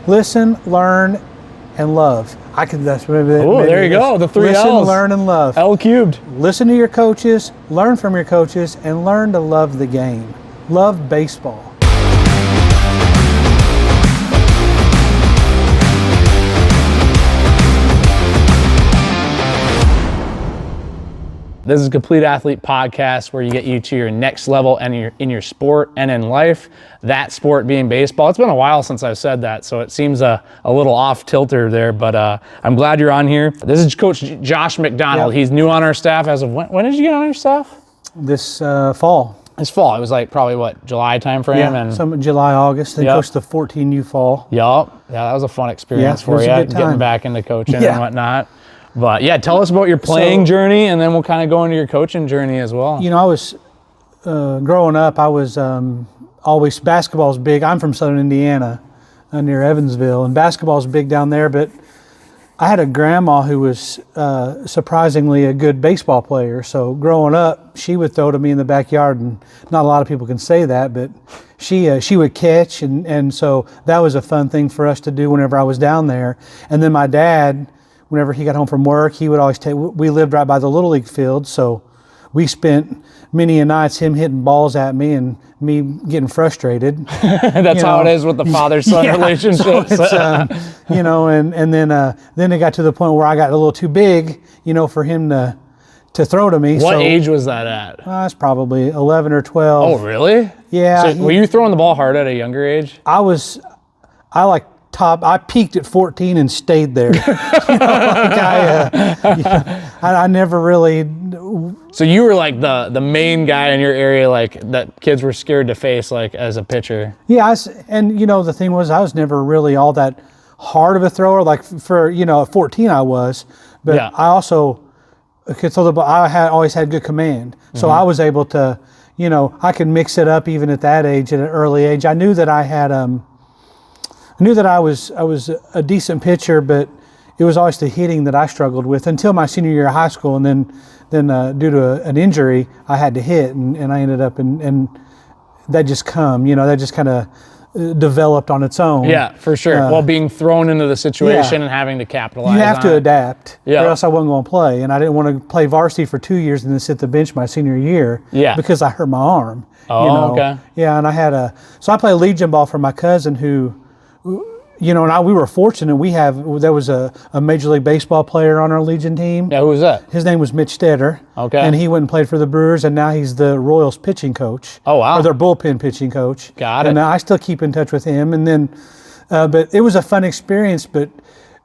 Listen, learn, and love. There you go. The 3 Listen, L's. learn, and love. L cubed. Listen to your coaches, learn from your coaches, and learn to love the game. Love baseball. This is Complete Athlete Podcast, where you get you to your next level and in your sport and in life. That sport being baseball. It's been a while since I've said that, so it seems a little off tilter there, but I'm glad you're on here. This is Coach Josh McDonald. Yep. He's new on our staff as of when did you get on your staff? This fall. This fall. It was like probably what, July time frame? Yeah, and some July, August. They coached the 14U fall. Yep. Yeah, that was a fun experience for you, getting back into coaching and whatnot. But yeah, tell us about your playing journey, and then we'll kind of go into your coaching journey as well. You know, I was growing up, I was always, basketball's big. I'm from Southern Indiana, near Evansville, and basketball's big down there, but I had a grandma who was surprisingly a good baseball player. So growing up, she would throw to me in the backyard, and not a lot of people can say that, but she would catch, and so that was a fun thing for us to do whenever I was down there. And then my dad, whenever he got home from work, he would always we lived right by the Little League field, so we spent many a nights him hitting balls at me and me getting frustrated. That's how it is with the father-son relationship. So it's, and then it got to the point where I got a little too big, for him to throw to me. What age was that at? I was probably 11 or 12. Oh, really? Yeah. So were you throwing the ball hard at a younger age? I peaked at 14 and stayed there. I never really. So you were like the main guy in your area, like that kids were scared to face, like as a pitcher. Yeah, the thing was, I was never really all that hard of a thrower. Like at 14 I was, but I also could throw the ball. I always had good command, so I was able to, I could mix it up even at that age, at an early age. I knew that I had. I knew that I was a decent pitcher, but it was always the hitting that I struggled with until my senior year of high school, and then due to an injury, I had to hit, and I ended up and that just that just kind of developed on its own. Yeah, for sure. Well, being thrown into the situation and having to capitalize. You have to adapt, or else I wasn't going to play, and I didn't want to play varsity for 2 years and then sit the bench my senior year. Because I hurt my arm. Oh, okay. Yeah, and so I played Legion ball for my cousin who. We were fortunate. There was a Major League Baseball player on our Legion team. Yeah, who was that? His name was Mitch Stetter. Okay. And he went and played for the Brewers, and now he's the Royals pitching coach. Oh, wow. Or their bullpen pitching coach. Got it. And I still keep in touch with him. And then, but it was a fun experience. But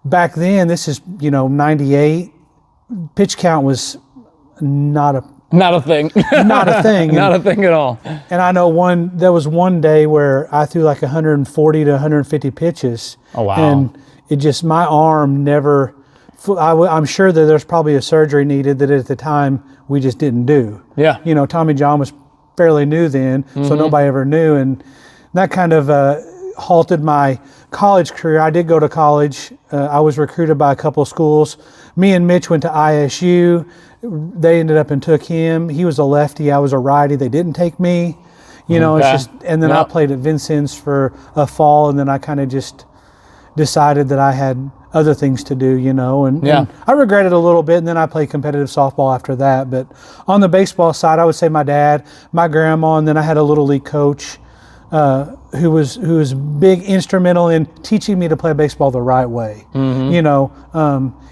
back then, this is 98. Pitch count was not a thing. Not a thing. Not a thing at all. And I know there was one day where I threw like 140 to 150 pitches. Oh, wow. And it just, my arm never, I'm sure that there's probably a surgery needed that at the time we just didn't do. Yeah. Tommy John was fairly new then, so nobody ever knew. And that kind of halted my college career. I did go to college. I was recruited by a couple of schools. Me and Mitch went to ISU. They ended up and took him. He was a lefty. I was a righty. They didn't take me. It's just, and then I played at Vincennes for a fall, and then I kind of just decided that I had other things to do, and I regretted it a little bit, and then I played competitive softball after that. But on the baseball side, I would say my dad, my grandma, and then I had a little league coach who was big instrumental in teaching me to play baseball the right way.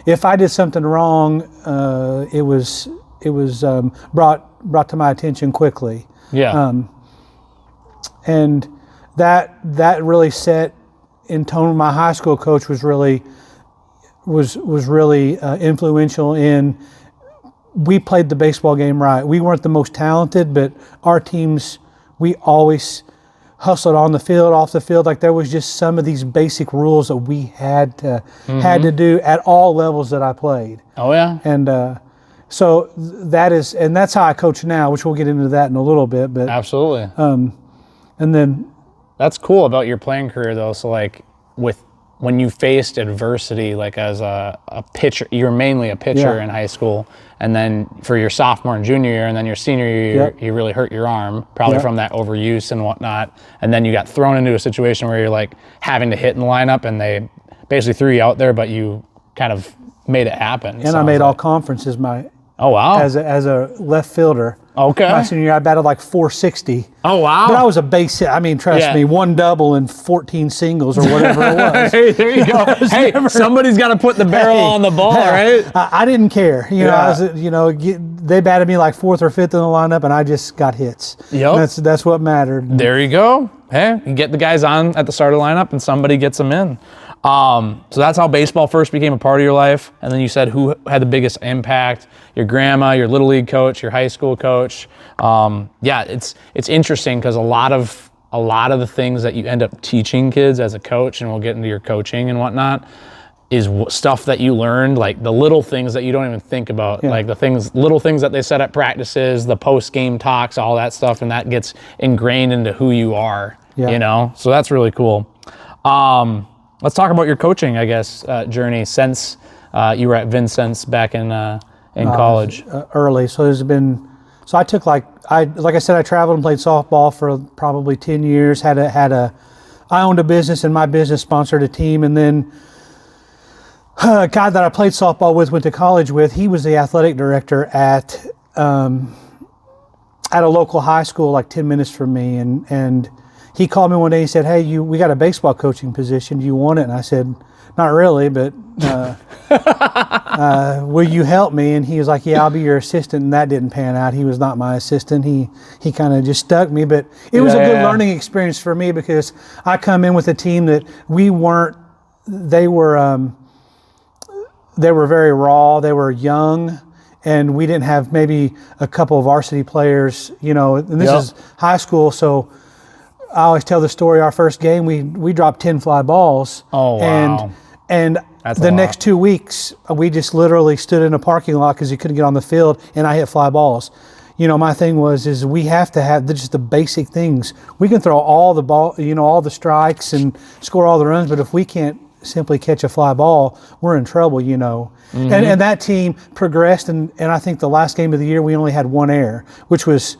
If I did something wrong, it was brought to my attention quickly. Yeah. And that really set in tone. My high school coach was really influential in. We played the baseball game right. We weren't the most talented, but our teams, we always hustled on the field, off the field. Like there was just some of these basic rules that we had to do at all levels that I played. Oh yeah. And so that's how I coach now, which we'll get into that in a little bit. But absolutely. And then that's cool about your playing career though. So like with when you faced adversity, like as a pitcher, you were mainly a pitcher in high school, and then for your sophomore and junior year, and then your senior year, you really hurt your arm, probably from that overuse and whatnot, and then you got thrown into a situation where you're like having to hit in the lineup, and they basically threw you out there, but you kind of made it happen. And I made all conferences Oh, wow. As a left fielder. Okay. My senior year, I batted like 460. Oh, wow. But I was a base hit. I mean, trust me, 1 double and 14 singles or whatever it was. Hey, there you go. Hey, somebody's got to put the barrel on the ball, right? I didn't care. They batted me like 4th or 5th in the lineup, and I just got hits. Yep. That's what mattered. There you go. Hey, you get the guys on at the start of the lineup, and somebody gets them in. So that's how baseball first became a part of your life. And then you said who had the biggest impact? Your grandma, your little league coach, your high school coach. It's interesting because a lot of the things that you end up teaching kids as a coach, and we'll get into your coaching and whatnot, is stuff that you learned, like the little things that you don't even think about, like little things that they said at practices, the post-game talks, all that stuff, and that gets ingrained into who you are, So that's really cool. Let's talk about your coaching, I guess, journey since you were at Vincent's back in college. Early, so I took like I said, I traveled and played softball for probably 10 years. I owned a business, and my business sponsored a team, and then a guy that I played softball with, went to college with, he was the athletic director at a local high school, like 10 minutes from me, and he called me one day. He said, "Hey, we got a baseball coaching position. Do you want it?" And I said, "Not really, but will you help me?" And he was like, "Yeah, I'll be your assistant." And that didn't pan out. He was not my assistant. He kind of just stuck me. But it was a good learning experience for me, because I come in with a team that they were very raw. They were young. And we didn't have maybe a couple of varsity players, and this is high school, so I always tell the story. Our first game, we dropped 10 fly balls. Oh, wow. And the next 2 weeks, we just literally stood in a parking lot because you couldn't get on the field, and I hit fly balls. My thing is we have to have just the basic things. We can throw all the ball, all the strikes and score all the runs, but if we can't simply catch a fly ball, we're in trouble, Mm-hmm. And that team progressed, and I think the last game of the year, we only had 1 error, which was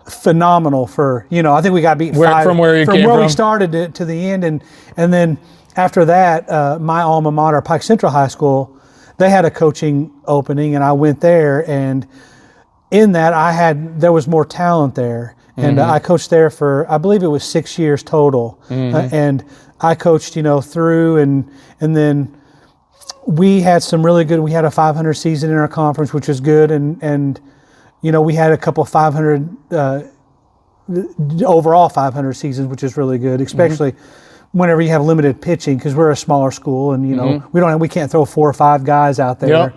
phenomenal for, I think we got beat from where we started to the end. And then after that, my alma mater, Pike Central High School, they had a coaching opening, and I went there, and in that there was more talent there. And I coached there for, I believe it was 6 years total. And I coached, through, and then we had some really good, we had a 500 season in our conference, which was good. And we had a couple of 500, overall 500 seasons, which is really good, especially whenever you have limited pitching, because we're a smaller school, and, we can't throw 4 or 5 guys out there,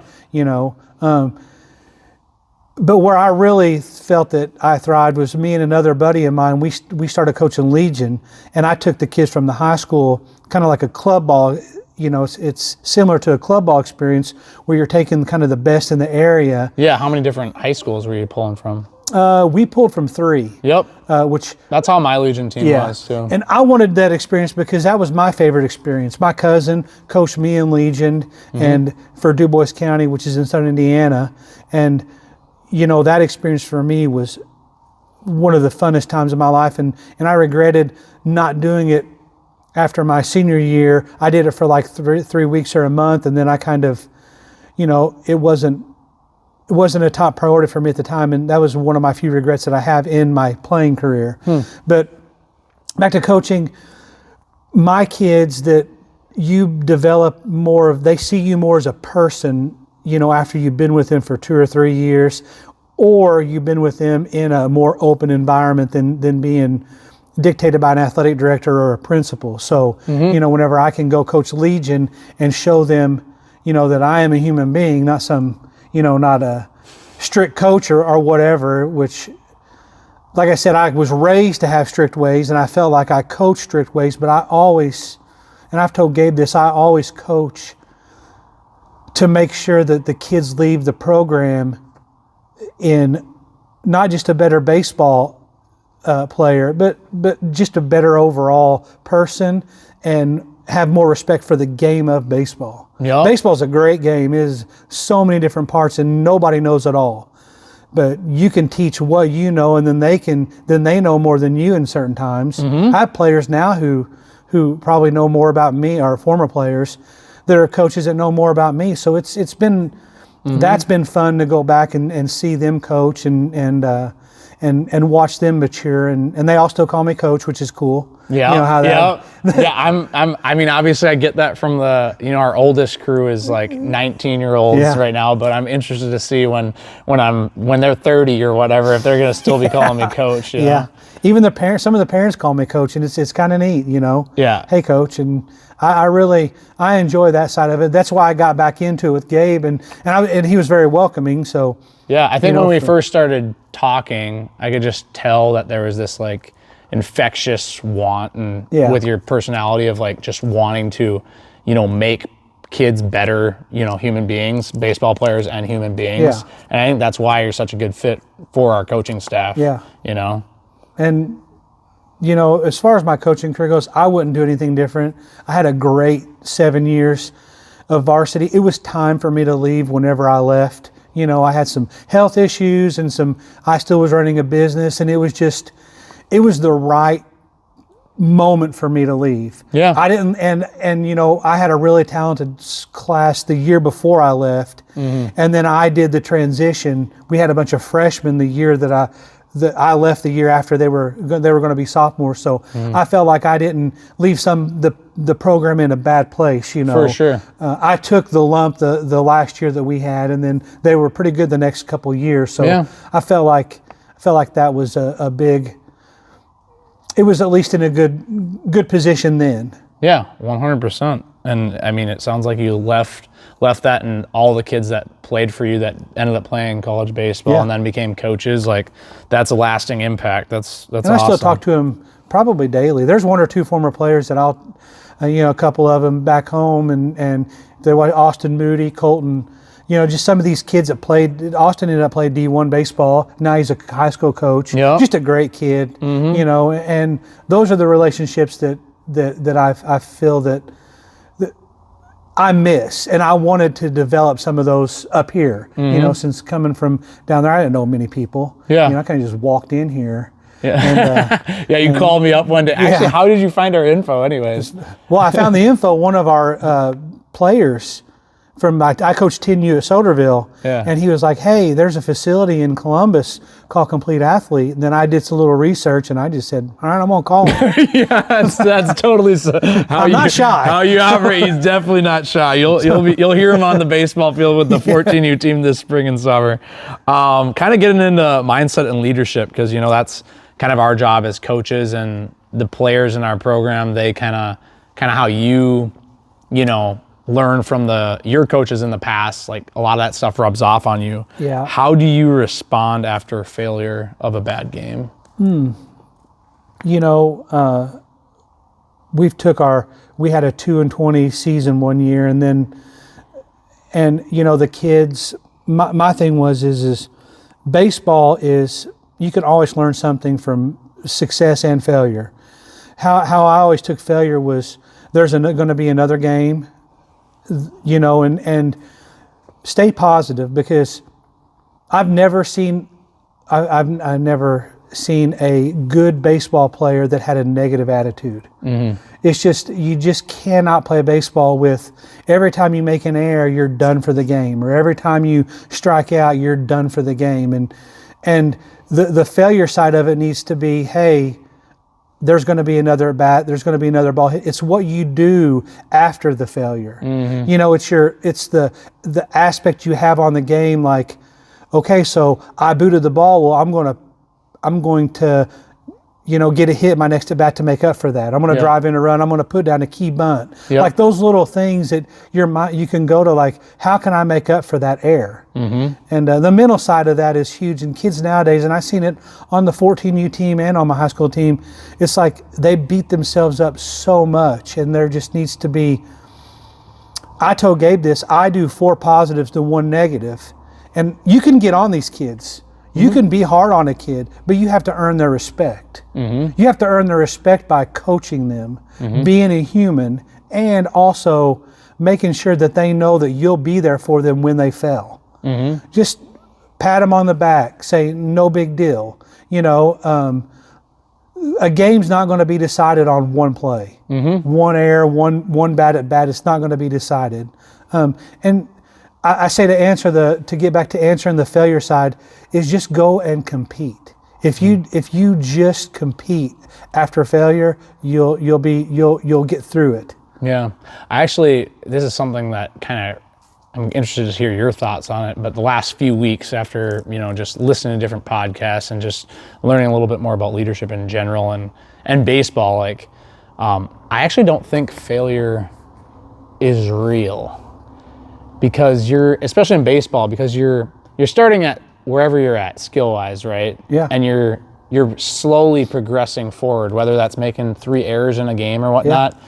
but where I really felt that I thrived was me and another buddy of mine. We started coaching Legion, and I took the kids from the high school, kind of like a club ball. It's similar to a club ball experience where you're taking kind of the best in the area. Yeah, how many different high schools were you pulling from? We pulled from 3. Yep. Which that's how my Legion team was too. And I wanted that experience because that was my favorite experience. My cousin coached me in Legion and for Du Bois County, which is in southern Indiana, and that experience for me was one of the funnest times of my life, and I regretted not doing it after my senior year. I did it for like 3 weeks or a month, and then I kind of, it wasn't a top priority for me at the time, and that was one of my few regrets that I have in my playing career. But back to coaching, my kids, that you develop more of, they see you more as a person, after you've been with them for 2 or 3 years, or you've been with them in a more open environment than being dictated by an athletic director or a principal. So, whenever I can go coach Legion and show them, that I am a human being, not some, not a strict coach or whatever, which, like I said, I was raised to have strict ways, and I felt like I coached strict ways, but I always, and I've told Gabe this, I always coach to make sure that the kids leave the program in not just a better baseball player, but just a better overall person, and have more respect for the game of baseball. Yep. Baseball is a great game. It is so many different parts, and nobody knows it all. But you can teach what you know, and then they know more than you in certain times. I have players now who probably know more about me, or former players that are coaches that know more about me. So it's been that's been fun to go back and see them coach and watch them mature, and they all still call me coach, which is cool. Yeah, you know how that, yeah. I mean, obviously, I get that from our oldest crew is like 19-year-olds right now, but I'm interested to see when they're 30 or whatever, if they're gonna still be calling me coach. Yeah, even some of the parents call me coach, and it's kind of neat, you know. Yeah. Hey, coach, and I enjoy that side of it. That's why I got back into it with Gabe, and he was very welcoming. So yeah, I think when we first started talking, I could just tell that there was this like infectious want and with your personality of like just wanting to, make kids better, human beings, baseball players and human beings. Yeah. And I think that's why you're such a good fit for our coaching staff. Yeah. And as far as my coaching career goes, I wouldn't do anything different. I had a great 7 years of varsity. It was time for me to leave whenever I left. I had some health issues and I still was running a business, and it was the right moment for me to leave. Yeah. I didn't, and I had a really talented class the year before I left, and then I did the transition. We had a bunch of freshmen the year that I left the year after they were going to be sophomores. So I felt like I didn't leave the program in a bad place. For sure. I took the lump the last year that we had, and then they were pretty good the next couple of years. So I felt like that was a big. It was at least in a good position then. Yeah, 100%. And I mean, it sounds like you left that, and all the kids that played for you that ended up playing college baseball and then became coaches, like that's a lasting impact. That's and awesome. I still talk to them probably daily. There's one or two former players that I'll, a couple of them back home, and they're like Austin Moody, Colton. Just some of these kids that played. Austin ended up playing D1 baseball. Now he's a high school coach. Yep. Just a great kid. And those are the relationships that I feel that I miss, and I wanted to develop some of those up here. Since coming from down there, I didn't know many people. Yeah. I kind of just walked in here. Yeah. And, you called me up one day. Actually, how did you find our info anyways? Well, I found the info. One of our players I coached 10U at Soderville, and he was like, hey, there's a facility in Columbus called Complete Athlete. And then I did some little research, and I just said, all right, I'm going to call him. Yeah, that's totally I'm not shy. How you operate, he's definitely not shy. You'll hear him on the baseball field with the 14U team this spring and summer. Kind of getting into mindset and leadership, because, that's kind of our job as coaches, and the players in our program, they kind of how you learn from your coaches in the past, like a lot of that stuff rubs off on you. Yeah. How do you respond after failure of a bad game? We had a 2-20 season one year, and the kids, my thing is baseball is, you can always learn something from success and failure. How I always took failure was, there's going to be another game, and stay positive, because I've never seen a good baseball player that had a negative attitude. It's just, you just cannot play baseball with, every time you make an error, you're done for the game, or every time you strike out, you're done for the game. And the failure side of it needs to be, hey, there's going to be another bat, there's going to be another ball hit. It's what you do after the failure. It's the aspect you have on the game, like, okay, so I booted the ball, well, I'm going to get a hit my next at bat to make up for that. I'm going to drive in a run. I'm going to put down a key bunt. Like those little things that you can go to, like, how can I make up for that error? And the mental side of that is huge. And kids nowadays, and I've seen it on the 14U team and on my high school team, it's like they beat themselves up so much, and there just needs to be, I told Gabe this, I do 4 positives to 1 negative. And you can get on these kids. You can be hard on a kid, but you have to earn their respect. You have to earn their respect by coaching them, being a human, and also making sure that they know that you'll be there for them when they fail. Just pat them on the back, say no big deal. You know, a game's not going to be decided on one play, one error, one bad at bat. It's not going to be decided. And I say to get back to answering the failure side is just go and compete. If you just compete after failure, you'll get through it. Yeah, this is something that I'm interested to hear your thoughts on it. But the last few weeks after, just listening to different podcasts and just learning a little bit more about leadership in general and baseball, I actually don't think failure is real, because especially in baseball, because you're starting at wherever you're at skill-wise, right? Yeah. And you're slowly progressing forward, whether that's making 3 errors in a game or whatnot. Yeah.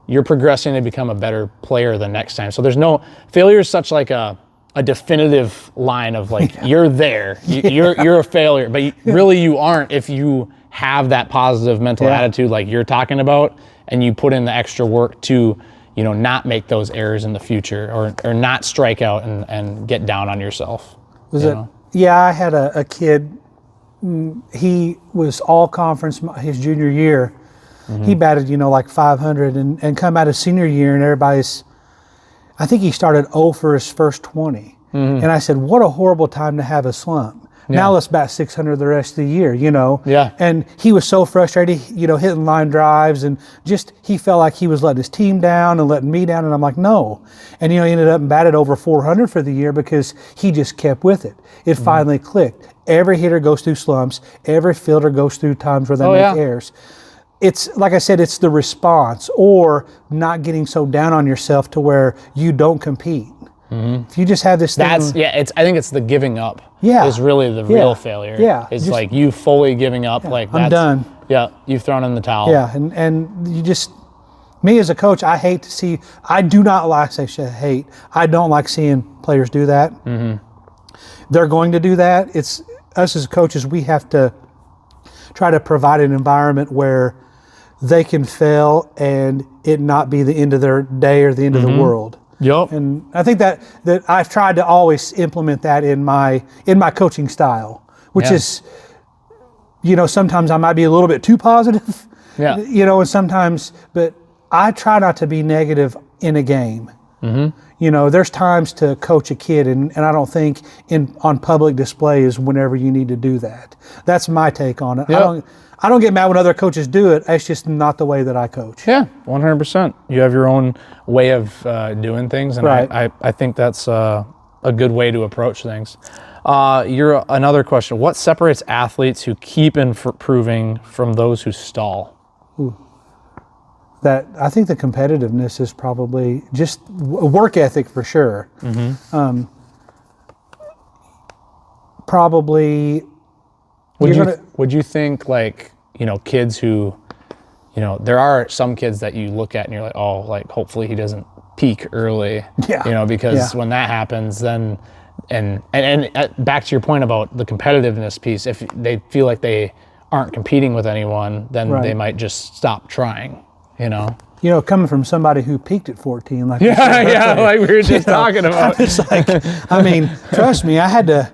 You're progressing to become a better player the next time. So failure is such like a definitive line of you're there, you're a failure, but really you aren't if you have that positive mental attitude like you're talking about, and you put in the extra work to, not make those errors in the future or not strike out and get down on yourself. Yeah, I had a kid, he was all conference his junior year. He batted, like 500 and come out of senior year and I think he started 0 for his first 20. And I said, what a horrible time to have a slump. Yeah. Now let's bat 600 the rest of the year, Yeah. And he was so frustrated, hitting line drives and just, he felt like he was letting his team down and letting me down. And I'm like, no. And, he ended up and batted over 400 for the year because he just kept with it. It finally clicked. Every hitter goes through slumps. Every fielder goes through times where they make errors. It's like I said, it's the response or not getting so down on yourself to where you don't compete. If you just have this thing. I think it's the giving up. Yeah. Is really the real failure. Yeah. It's like you fully giving up. Yeah, I'm done. Yeah. You've thrown in the towel. Yeah. And you just, me as a coach, I don't like seeing players do that. They're going to do that. It's us as coaches, we have to try to provide an environment where they can fail and it not be the end of their day or the end of the world. Yep. And I think that I've tried to always implement that in my coaching style, which is, sometimes I might be a little bit too positive, and sometimes, but I try not to be negative in a game. There's times to coach a kid, and I don't think on public display is whenever you need to do that. That's my take on it. Yep. I don't get mad when other coaches do it. It's just not the way that I coach. Yeah, 100%. You have your own way of doing things, and right. I think that's a good way to approach things. Another question. What separates athletes who keep improving from those who stall? That I think the competitiveness is probably just work ethic for sure. Probably. Would you think kids who, there are some kids that you look at and you're like, oh, hopefully he doesn't peak early. Yeah. Because when that happens, then and back to your point about the competitiveness piece, if they feel like they aren't competing with anyone, then they might just stop trying. Coming from somebody who peaked at 14, like like we were just talking about. It's trust me, I had to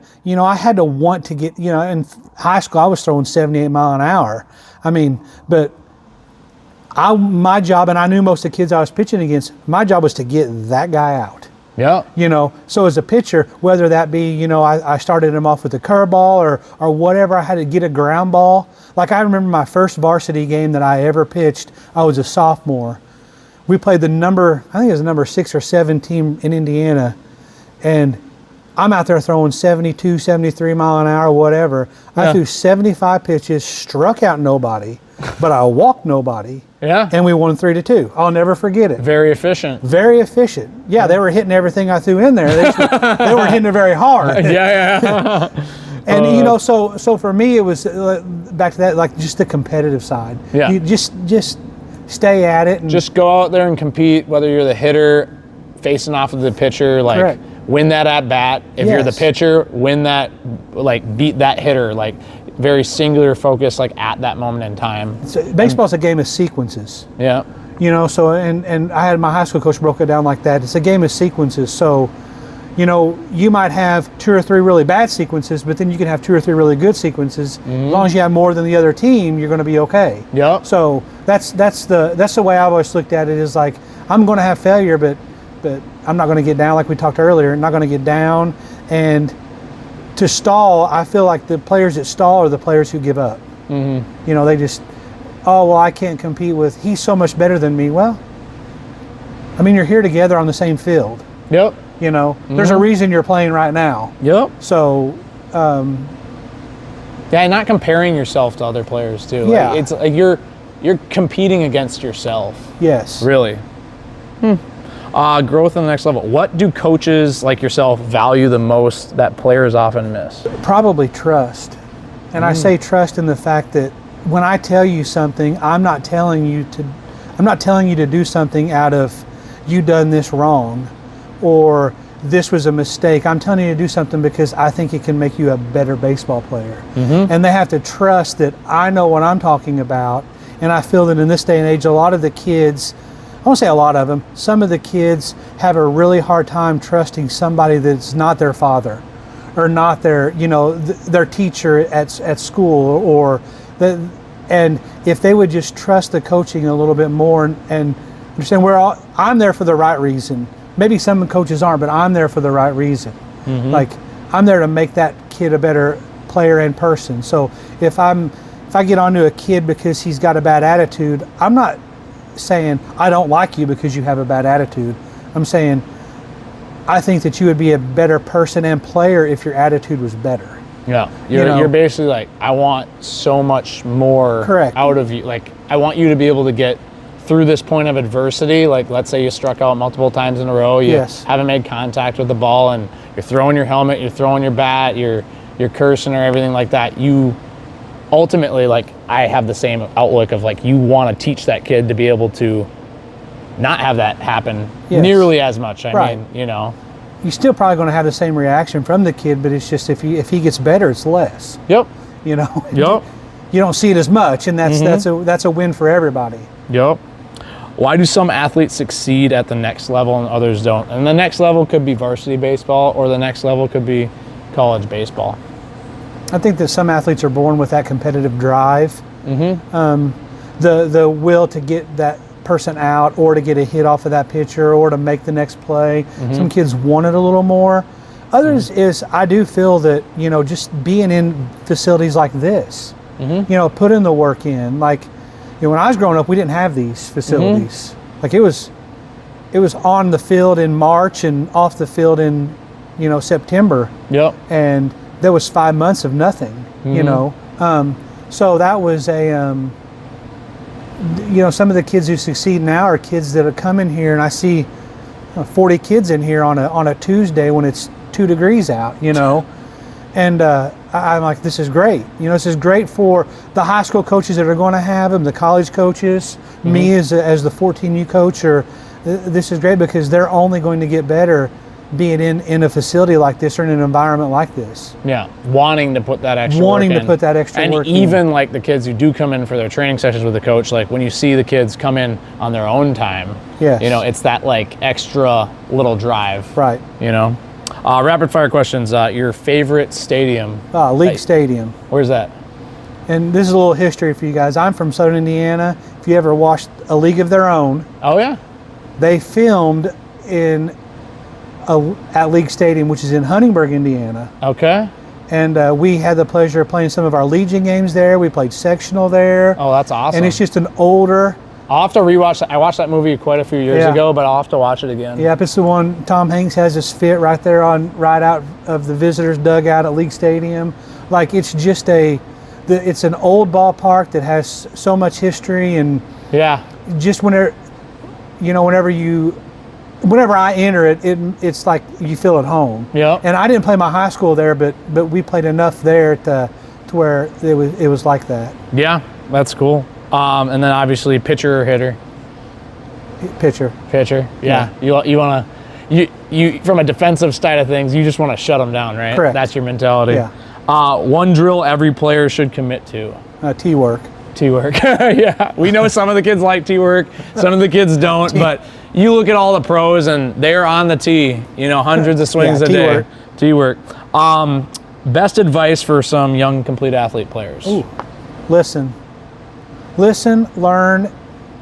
want to get, in high school I was throwing 78 mile an hour. But my job, and I knew most of the kids I was pitching against, my job was to get that guy out. Yeah. So as a pitcher, whether that be, I started him off with a curveball or whatever, I had to get a ground ball. Like I remember my first varsity game that I ever pitched, I was a sophomore. We played I think it was the number 6 or 7 team in Indiana. And I'm out there throwing 72, 73 mile an hour, whatever. I threw 75 pitches, struck out nobody, but I walked nobody. Yeah. And we won 3-2. I'll never forget it. Very efficient. Very efficient. Yeah, they were hitting everything I threw in there. They weren't hitting it very hard. Yeah. And so for me, it was back to that, just the competitive side. Yeah. You just stay at it. And just go out there and compete, whether you're the hitter facing off of the pitcher, correct. Win that at bat. If you're the pitcher, win that, beat that hitter, very singular focus, at that moment in time. Baseball's a game of sequences. Yeah. So and I had my high school coach broke it down like that. It's a game of sequences. So, you might have 2 or 3 really bad sequences, but then you can have 2 or 3 really good sequences. As long as you have more than the other team, you're going to be okay. Yep. So that's the way I've always looked at it, is like, I'm going to have failure, but I'm not going to get down, like we talked earlier. Not going to get down. And to stall, I feel like the players that stall are the players who give up. They just, oh, well, I can't compete with, he's so much better than me. Well, I mean, you're here together on the same field. Yep. There's a reason you're playing right now. Yep. So, yeah, not comparing yourself to other players too. Yeah. Like, it's like you're competing against yourself. Yes. Really. Growth in the next level. What do coaches like yourself value the most that players often miss? Probably trust. And I say trust in the fact that when I tell you something, I'm not telling you to do something out of, you done this wrong, or this was a mistake. I'm telling you to do something because I think it can make you a better baseball player. And they have to trust that I know what I'm talking about. And I feel that in this day and age, a lot of the kids, I won't say a lot of them, some of the kids have a really hard time trusting somebody that's not their father, or not their, their teacher at school, or and if they would just trust the coaching a little bit more and understand I'm there for the right reason. Maybe some coaches aren't, but I'm there for the right reason. Like, I'm there to make that kid a better player and person. So if I get onto a kid because he's got a bad attitude, I'm not saying I don't like you because you have a bad attitude. I'm saying I think that you would be a better person and player if your attitude was better. Yeah, you're basically like, I want so much more out of you. Like, I want you to be able to get through this point of adversity. Like, let's say you struck out multiple times in a row, you haven't made contact with the ball, and you're throwing your helmet, you're throwing your bat, you're cursing or everything like that. You ultimately, like, I have the same outlook of, like, you want to teach that kid to be able to not have that happen nearly as much. I mean, you're still probably going to have the same reaction from the kid, but it's just if he gets better, it's less. Yep. Yep. You don't see it as much, and that's a win for everybody. Yep. Why do some athletes succeed at the next level and others don't? And the next level could be varsity baseball, or the next level could be college baseball. I think that some athletes are born with that competitive drive, the will to get that person out, or to get a hit off of that pitcher, or to make the next play. Some kids want it a little more. Others is, I do feel that, just being in facilities like this, put in the work in. Like, when I was growing up, we didn't have these facilities. Like, it was on the field in March and off the field in, September. Yep. And there was 5 months of nothing, so that was a, some of the kids who succeed now are kids that are coming here, and I see 40 kids in here on a Tuesday when it's 2 degrees out, and I'm like, this is great. This is great for the high school coaches that are going to have them, the college coaches, me as the 14U coach, this is great because they're only going to get better being in a facility like this, or in an environment like this. Yeah, wanting to put that extra work in. And even like the kids who do come in for their training sessions with the coach, like when you see the kids come in on their own time, it's that like extra little drive. Right. Rapid fire questions. Your favorite stadium? League Stadium. Where's that? And this is a little history for you guys. I'm from Southern Indiana. If you ever watched A League of Their Own. Oh, yeah. They filmed at League Stadium, which is in Huntingburg, Indiana. Okay. And we had the pleasure of playing some of our Legion games there. We played sectional there. Oh, that's awesome. And it's just an older... I'll have to rewatch that. I watched that movie quite a few years ago, but I'll have to watch it again. Yep, it's the one Tom Hanks has his fit right there right out of the visitors' dugout at League Stadium. Like, it's just it's an old ballpark that has so much history, and just whenever I enter it, it's like you feel at home. Yeah. And I didn't play my high school there, but we played enough there to where it was like that. Yeah, that's cool. And then obviously pitcher or hitter. Pitcher. Yeah. You want to you from a defensive side of things, you just want to shut them down, right? Correct. That's your mentality. Yeah. One drill every player should commit to. T-work. T-work. Yeah, we know some of the kids like T-work, some of the kids don't, but you look at all the pros and they're on the tee, hundreds of swings a day. T-work. Best advice for some young complete athlete players. Ooh. Listen, learn,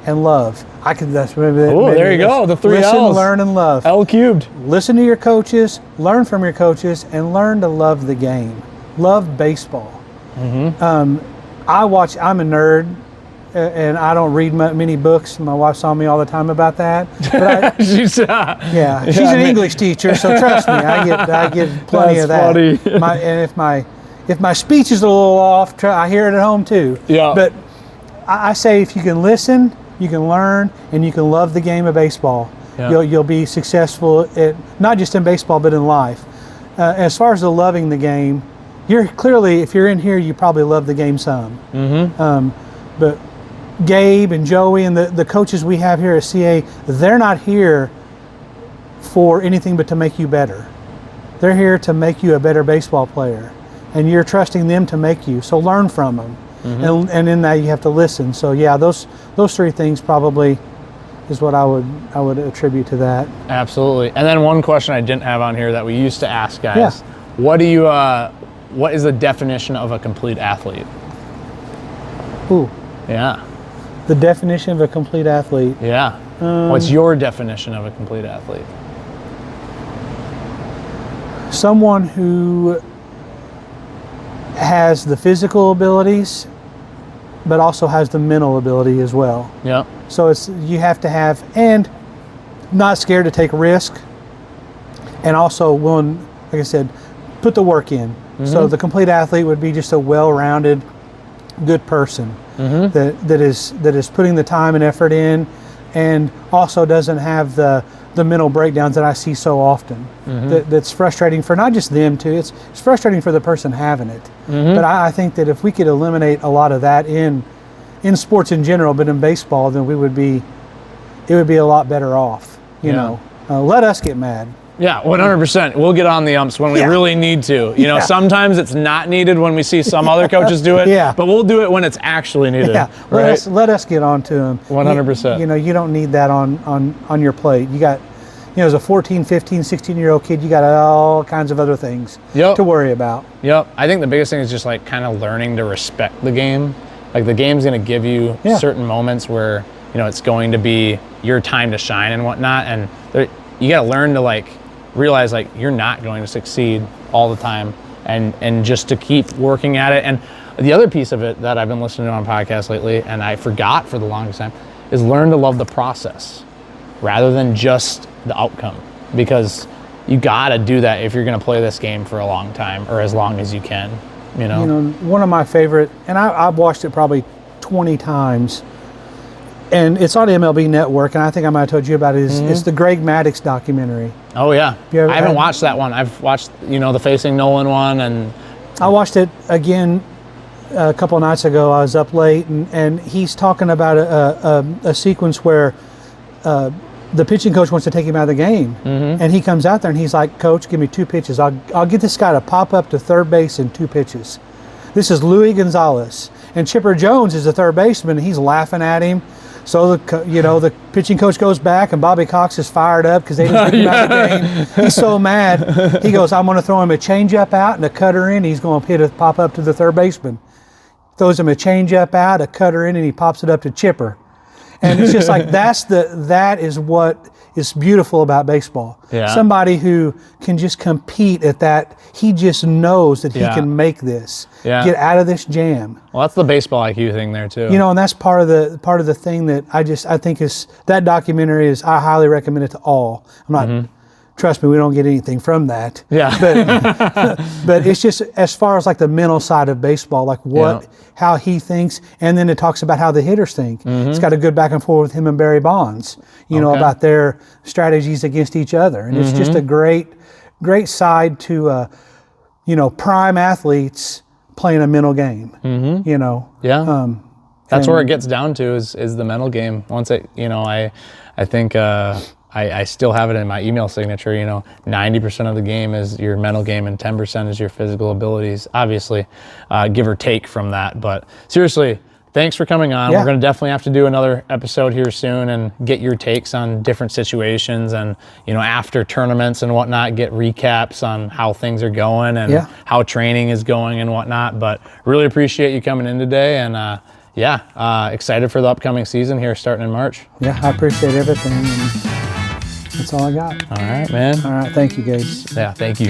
and love. That's maybe there you go. The 3 Listen, L's. learn, and love. L cubed. Listen to your coaches, learn from your coaches, and learn to love the game. Love baseball. I'm a nerd, and I don't read many books. My wife saw me all the time about that. But she's an English teacher, so trust me, I get plenty of that. Funny. And if my speech is a little off, I hear it at home too. Yeah. But I say if you can listen, you can learn, and you can love the game of baseball. Yeah. You'll be successful not just in baseball but in life. As far as the loving the game, if you're in here, you probably love the game some. But Gabe and Joey and the coaches we have here at CA, they're not here for anything but to make you better. They're here to make you a better baseball player, and you're trusting them to make you. So learn from them, and in that you have to listen. So yeah, those 3 things probably is what I would attribute to that. Absolutely. And then one question I didn't have on here that we used to ask guys. Yeah. What is the definition of a complete athlete? Ooh. Yeah. The definition of a complete athlete. Yeah. What's your definition of a complete athlete? Someone who has the physical abilities, but also has the mental ability as well. Yeah. So you have to have, and not scared to take risk, and also willing, like I said, put the work in. So the complete athlete would be just a well-rounded, good person that is putting the time and effort in, and also doesn't have the mental breakdowns that I see so often. That's frustrating for not just them too. It's frustrating for the person having it. But I think that if we could eliminate a lot of that in sports in general, but in baseball, then it would be a lot better off. You know, let us get mad. Yeah, 100%. We'll get on the umps when we really need to. Sometimes it's not needed when we see some other coaches do it. But we'll do it when it's actually needed. Yeah, right? let us get on to them. 100%. You don't need that on your plate. You got, as a 14, 15, 16-year-old kid, you got all kinds of other things to worry about. Yep. I think the biggest thing is just like kind of learning to respect the game. Like the game's going to give you certain moments where, it's going to be your time to shine and whatnot. And you got to learn to realize you're not going to succeed all the time, and just to keep working at it. And the other piece of it that I've been listening to on podcasts lately, and I forgot for the longest time, is learn to love the process rather than just the outcome, because you got to do that if you're going to play this game for a long time, or as long as you can. One of my favorite, and I've watched it probably 20 times, and it's on MLB Network, and I think I might have told you about it. It's the Greg Maddux documentary. Oh yeah, I haven't watched that one. I've watched the Facing Nolan one, and I watched it again a couple of nights ago. I was up late, and he's talking about a sequence where the pitching coach wants to take him out of the game, and he comes out there and he's like, "Coach, give me 2 pitches. I'll get this guy to pop up to third base in 2 pitches." This is Luis Gonzalez, and Chipper Jones is the third baseman. And he's laughing at him. So the pitching coach goes back, and Bobby Cox is fired up because they didn't take him out of the game. He's so mad. He goes, "I'm going to throw him a changeup out and a cutter in." He's going to hit a pop up to the third baseman. Throws him a changeup out, a cutter in, and he pops it up to Chipper. And it's just like that is what is beautiful about baseball. Yeah. Somebody who can just compete at that. He just knows that he can make this. Yeah. Get out of this jam. Well, that's the baseball IQ thing there too. And that's part of the thing that I think is that documentary is. I highly recommend it to all. I'm not. Trust me, we don't get anything from that. Yeah. But it's just as far as the mental side of baseball, how he thinks, and then it talks about how the hitters think. It's got a good back and forth with him and Barry Bonds, about their strategies against each other, and it's just a great side to prime athletes playing a mental game. Yeah. That's where it gets down to is the mental game. Once I think. I still have it in my email signature, 90% of the game is your mental game and 10% is your physical abilities. Obviously, give or take from that. But seriously, thanks for coming on. Yeah. We're going to definitely have to do another episode here soon and get your takes on different situations and, after tournaments and whatnot, get recaps on how things are going and how training is going and whatnot. But really appreciate you coming in today, and excited for the upcoming season here starting in March. Yeah, I appreciate everything. And that's all I got. All right, man. All right, thank you, Gabe. Yeah, thank you.